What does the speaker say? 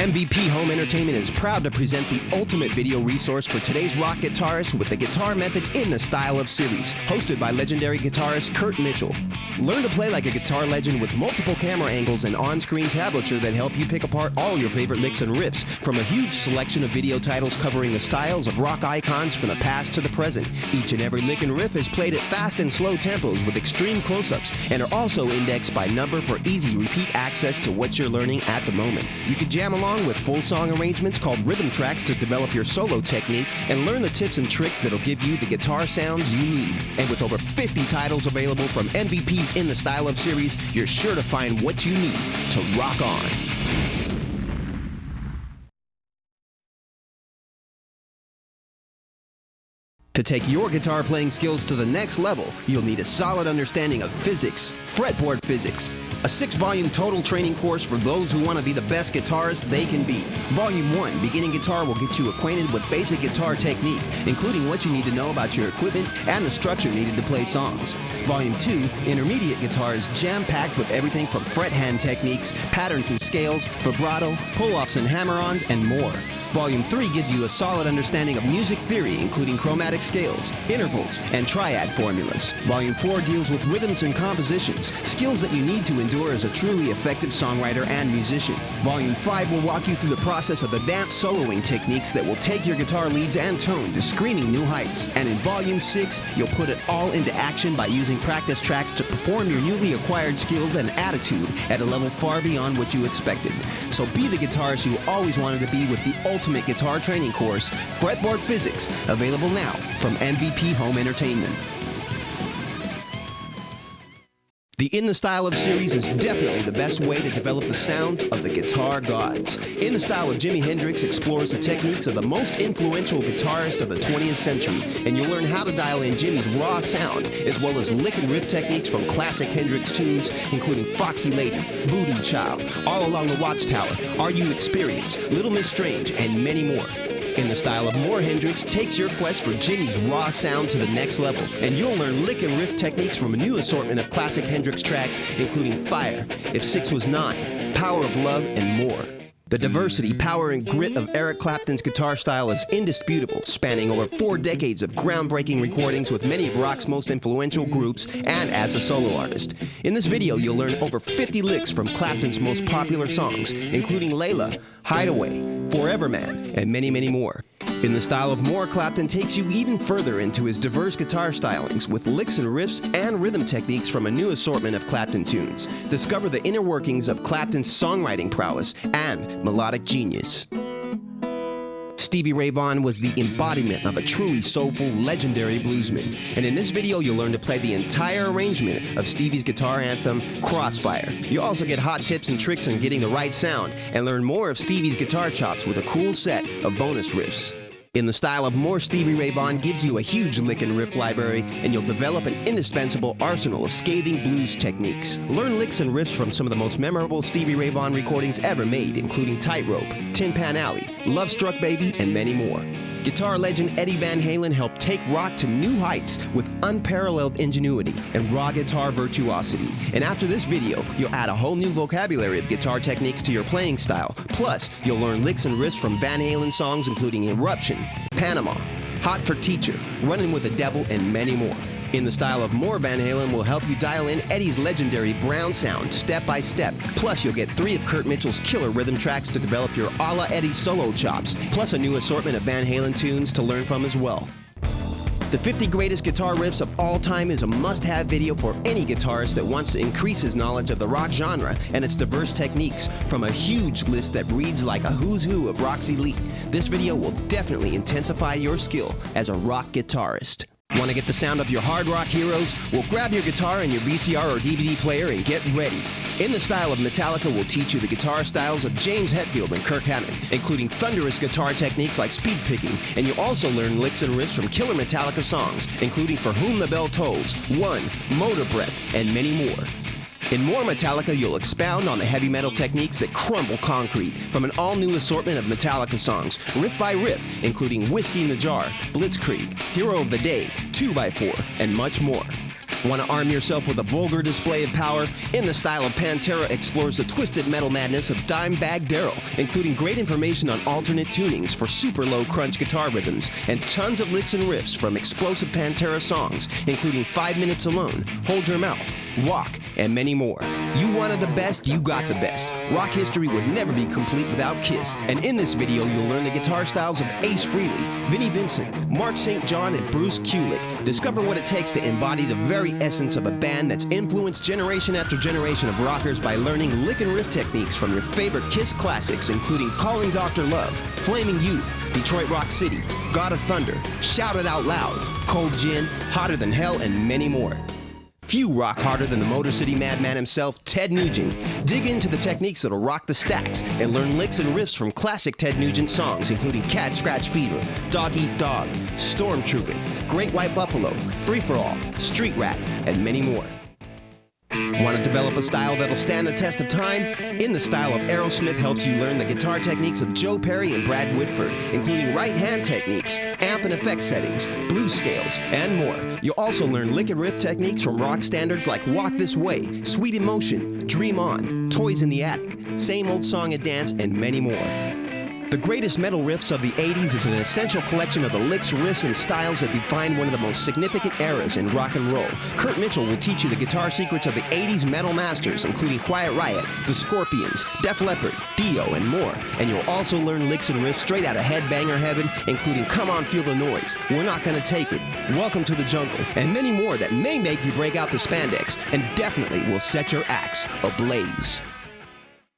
MVP Home Entertainment is proud to present the ultimate video resource for today's rock guitarists with the Guitar Method in the Style of series, hosted by legendary guitarist Curt Mitchell. Learn to play like a guitar legend with multiple camera angles and on-screen tablature that help you pick apart all your favorite licks and riffs from a huge selection of video titles covering the styles of rock icons from the past to the present. Each and every lick and riff is played at fast and slow tempos with extreme close-ups and are also indexed by number for easy repeat access to what you're learning at the moment. You can jam along with full song arrangements called rhythm tracks to develop your solo technique and learn the tips and tricks that'll give you the guitar sounds you need. And with over 50 titles available from MVP's In the Style of series, you're sure to find what you need to rock on. To take your guitar playing skills to the next level, you'll need a solid understanding of physics, fretboard physics. A 6-volume total training course for those who want to be the best guitarists they can be. Volume 1, Beginning Guitar, will get you acquainted with basic guitar technique, including what you need to know about your equipment and the structure needed to play songs. Volume 2, Intermediate Guitar, is jam-packed with everything from fret hand techniques, patterns and scales, vibrato, pull-offs and hammer-ons, and more. Volume 3 gives you a solid understanding of music theory, including chromatic scales, intervals, and triad formulas. Volume 4 deals with rhythms and compositions, skills that you need to endure as a truly effective songwriter and musician. Volume 5 will walk you through the process of advanced soloing techniques that will take your guitar leads and tone to screaming new heights. And in Volume 6, you'll put it all into action by using practice tracks to perform your newly acquired skills and attitude at a level far beyond what you expected. So be the guitarist you always wanted to be with the ultimate guitar training course, Fretboard Physics, available now from MVP Home Entertainment. The In the Style of series is definitely the best way to develop the sounds of the guitar gods. In the Style of Jimi Hendrix explores the techniques of the most influential guitarist of the 20th century, and you'll learn how to dial in Jimi's raw sound, as well as lick and riff techniques from classic Hendrix tunes, including Foxy Lady, Voodoo Child, All Along the Watchtower, Are You Experienced, Little Miss Strange, and many more. In the Style of More Hendrix takes your quest for Jimi's raw sound to the next level, and you'll learn lick and riff techniques from a new assortment of classic Hendrix tracks, including Fire, If 6 Was 9, Power of Love, and more. The diversity, power, and grit of Eric Clapton's guitar style is indisputable, spanning over 4 decades of groundbreaking recordings with many of rock's most influential groups and as a solo artist. In this video, you'll learn over 50 licks from Clapton's most popular songs, including Layla, Hideaway, Forever Man, and many, many more. In the Style of More, Clapton takes you even further into his diverse guitar stylings with licks and riffs and rhythm techniques from a new assortment of Clapton tunes. Discover the inner workings of Clapton's songwriting prowess and melodic genius. Stevie Ray Vaughan was the embodiment of a truly soulful, legendary bluesman. And in this video, you'll learn to play the entire arrangement of Stevie's guitar anthem, Crossfire. You'll also get hot tips and tricks on getting the right sound and learn more of Stevie's guitar chops with a cool set of bonus riffs. In the Style of More, Stevie Ray Vaughan gives you a huge lick and riff library, and you'll develop an indispensable arsenal of scathing blues techniques. Learn licks and riffs from some of the most memorable Stevie Ray Vaughan recordings ever made, including Tightrope, Tin Pan Alley, Love Struck Baby, and many more. Guitar legend Eddie Van Halen helped take rock to new heights with unparalleled ingenuity and raw guitar virtuosity. And after this video, you'll add a whole new vocabulary of guitar techniques to your playing style. Plus, you'll learn licks and riffs from Van Halen songs including Eruption, Panama, Hot for Teacher, Running with the Devil, and many more. In the Style of More, Van Halen will help you dial in Eddie's legendary Brown sound step by step. Plus, you'll get 3 of Curt Mitchell's killer rhythm tracks to develop your a la Eddie solo chops, plus a new assortment of Van Halen tunes to learn from as well. The 50 Greatest Guitar Riffs of All Time is a must-have video for any guitarist that wants to increase his knowledge of the rock genre and its diverse techniques from a huge list that reads like a who's who of rock's elite. This video will definitely intensify your skill as a rock guitarist. Want to get the sound of your hard rock heroes? Well, grab your guitar and your VCR or DVD player and get ready. In the Style of Metallica will teach you the guitar styles of James Hetfield and Kirk Hammett, including thunderous guitar techniques like speed picking, and you'll also learn licks and riffs from killer Metallica songs, including For Whom the Bell Tolls, One, Motor Breath, and many more. In More Metallica, you'll expound on the heavy metal techniques that crumble concrete from an all-new assortment of Metallica songs, riff by riff, including Whiskey in the Jar, Blitzkrieg, Hero of the Day, 2x4, and much more. Want to arm yourself with a vulgar display of power? In the Style of Pantera explores the twisted metal madness of Dimebag Darrell, including great information on alternate tunings for super low crunch guitar rhythms, and tons of licks and riffs from explosive Pantera songs, including 5 Minutes Alone, Hold Your Mouth, Walk, and many more. You wanted the best, you got the best. Rock history would never be complete without Kiss. And in this video, you'll learn the guitar styles of Ace Frehley, Vinnie Vincent, Mark St. John, and Bruce Kulick. Discover what it takes to embody the very essence of a band that's influenced generation after generation of rockers by learning lick and riff techniques from your favorite Kiss classics, including Calling Dr. Love, Flaming Youth, Detroit Rock City, God of Thunder, Shout It Out Loud, Cold Gin, Hotter Than Hell, and many more. Few rock harder than the Motor City madman himself, Ted Nugent. Dig into the techniques that'll rock the stacks and learn licks and riffs from classic Ted Nugent songs, including Cat Scratch Fever, Dog Eat Dog, Stormtrooping, Great White Buffalo, Free For All, Street Rat, and many more. Want to develop a style that'll stand the test of time? In the Style of Aerosmith helps you learn the guitar techniques of Joe Perry and Brad Whitford, including right hand techniques, amp and effect settings, blues scales, and more. You'll also learn lick and riff techniques from rock standards like Walk This Way, Sweet Emotion, Dream On, Toys in the Attic, Same Old Song and Dance, and many more. The greatest metal riffs of the 80s is an essential collection of the licks, riffs, and styles that define one of the most significant eras in rock and roll. Curt Mitchell will teach you the guitar secrets of the 80s metal masters, including Quiet Riot, The Scorpions, Def Leppard, Dio, and more. And you'll also learn licks and riffs straight out of Headbanger Heaven, including Come On Feel the Noise, We're Not Gonna Take It, Welcome to the Jungle, and many more that may make you break out the spandex and definitely will set your axe ablaze.